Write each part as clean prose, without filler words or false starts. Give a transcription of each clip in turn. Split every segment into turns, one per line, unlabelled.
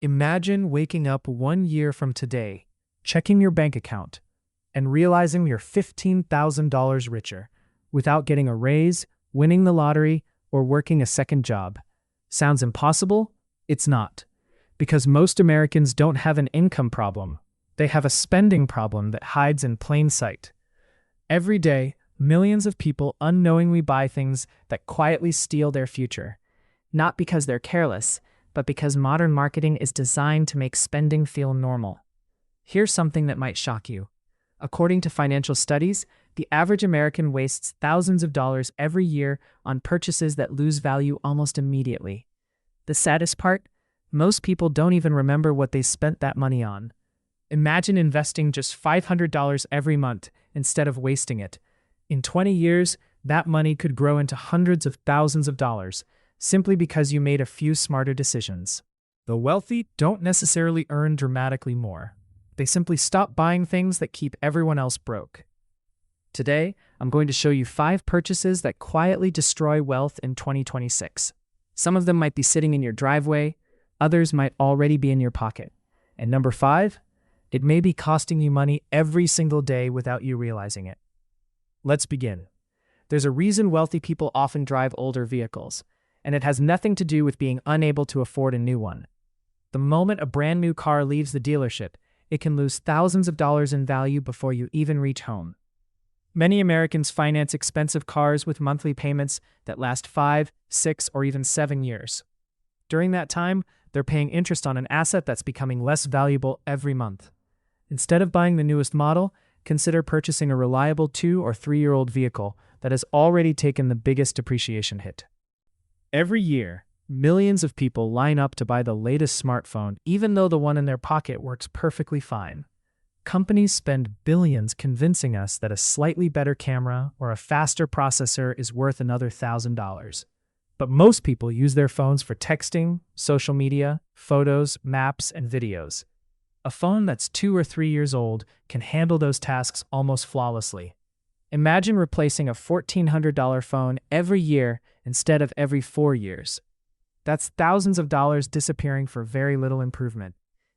Imagine waking up 1 year from today, checking your bank account, and realizing you're $15,000 richer without getting a raise, winning the lottery, or working a second job. Sounds impossible? It's not. Because most Americans don't have an income problem. They have a spending problem that hides in plain sight. Every day, millions of people unknowingly buy things that quietly steal their future. Not because they're careless, but because modern marketing is designed to make spending feel normal. Here's something that might shock you. According to financial studies, the average American wastes thousands of dollars every year on purchases that lose value almost immediately. The saddest part? Most people don't even remember what they spent that money on. Imagine investing just $500 every month instead of wasting it. In 20 years, that money could grow into hundreds of thousands of dollars, simply because you made a few smarter decisions. The wealthy don't necessarily earn dramatically more. They simply stop buying things that keep everyone else broke. Today, I'm going to show you 5 purchases that quietly destroy wealth in 2026. Some of them might be sitting in your driveway, others might already be in your pocket. And number 5, it may be costing you money every single day without you realizing it. Let's begin. There's a reason wealthy people often drive older vehicles, and it has nothing to do with being unable to afford a new one. The moment a brand new car leaves the dealership, it can lose thousands of dollars in value before you even reach home. Many Americans finance expensive cars with monthly payments that last 5, 6, or even 7 years. During that time, they're paying interest on an asset that's becoming less valuable every month. Instead of buying the newest model, consider purchasing a reliable 2- or 3-year-old vehicle that has already taken the biggest depreciation hit. Every year, millions of people line up to buy the latest smartphone, even though the one in their pocket works perfectly fine. Companies spend billions convincing us that a slightly better camera or a faster processor is worth another $1,000. But most people use their phones for texting, social media, photos, maps, and videos. A phone that's 2 or 3 years old can handle those tasks almost flawlessly. Imagine replacing a $1,400 phone every year instead of every 4 years. That's thousands of dollars disappearing for very little improvement.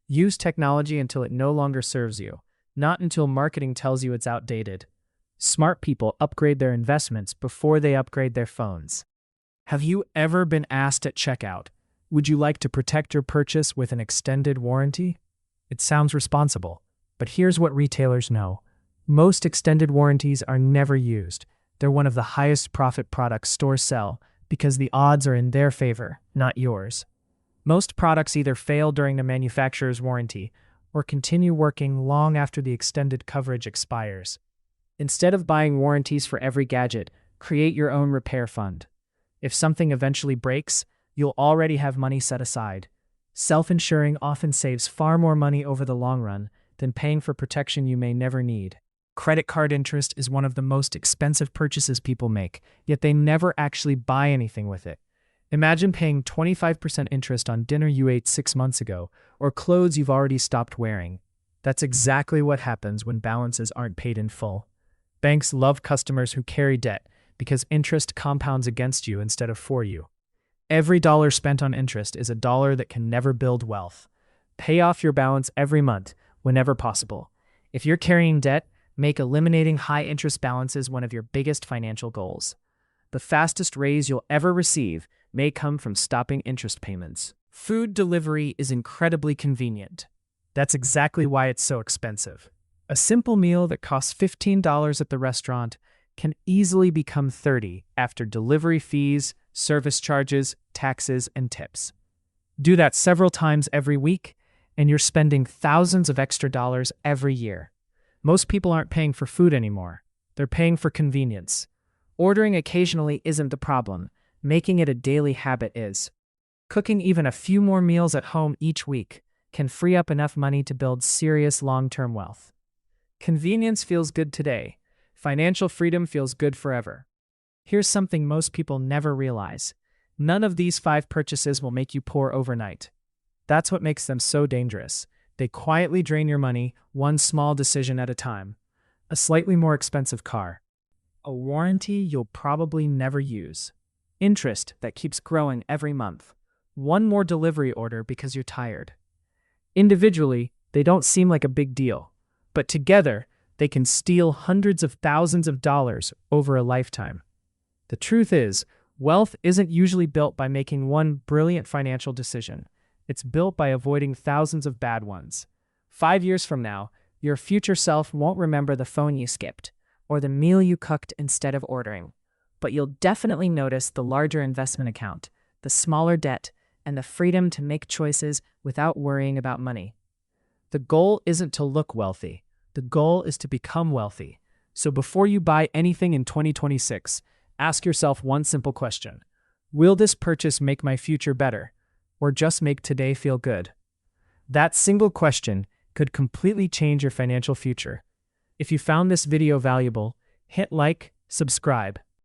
Use technology until it no longer serves you, not until marketing tells you it's outdated. Smart people upgrade their investments before they upgrade their phones. Have you ever been asked at checkout, would you like to protect your purchase with an extended warranty? It sounds responsible, but here's what retailers know. Most extended warranties are never used. They're one of the highest profit products stores sell because the odds are in their favor, not yours. Most products either fail during the manufacturer's warranty or continue working long after the extended coverage expires. Instead of buying warranties for every gadget, create your own repair fund. If something eventually breaks, you'll already have money set aside. Self-insuring often saves far more money over the long run than paying for protection you may never need. Credit card interest is one of the most expensive purchases people make, yet they never actually buy anything with it. Imagine paying 25% interest on dinner you ate 6 months ago, or clothes you've already stopped wearing. That's exactly what happens when balances aren't paid in full. Banks love customers who carry debt because interest compounds against you instead of for you. Every dollar spent on interest is a dollar that can never build wealth. Pay off your balance every month, whenever possible. If you're carrying debt, make eliminating high-interest balances one of your biggest financial goals. The fastest raise you'll ever receive may come from stopping interest payments. Food delivery is incredibly convenient. That's exactly why it's so expensive. A simple meal that costs $15 at the restaurant can easily become $30 after delivery fees, service charges, taxes, and tips. Do that several times every week, and you're spending thousands of extra dollars every year. Most people aren't paying for food anymore. They're paying for convenience. Ordering occasionally isn't the problem. Making it a daily habit is. Cooking even a few more meals at home each week can free up enough money to build serious long-term wealth. Convenience feels good today. Financial freedom feels good forever. Here's something most people never realize. None of these 5 purchases will make you poor overnight. That's what makes them so dangerous. They quietly drain your money, one small decision at a time. A slightly more expensive car. A warranty you'll probably never use. Interest that keeps growing every month. One more delivery order because you're tired. Individually, they don't seem like a big deal, but together, they can steal hundreds of thousands of dollars over a lifetime. The truth is, wealth isn't usually built by making one brilliant financial decision. It's built by avoiding thousands of bad ones. 5 years from now, your future self won't remember the phone you skipped or the meal you cooked instead of ordering, but you'll definitely notice the larger investment account, the smaller debt, and the freedom to make choices without worrying about money. The goal isn't to look wealthy. The goal is to become wealthy. So before you buy anything in 2026, ask yourself one simple question. Will this purchase make my future better, or just make today feel good? That single question could completely change your financial future. If you found this video valuable, hit like, subscribe,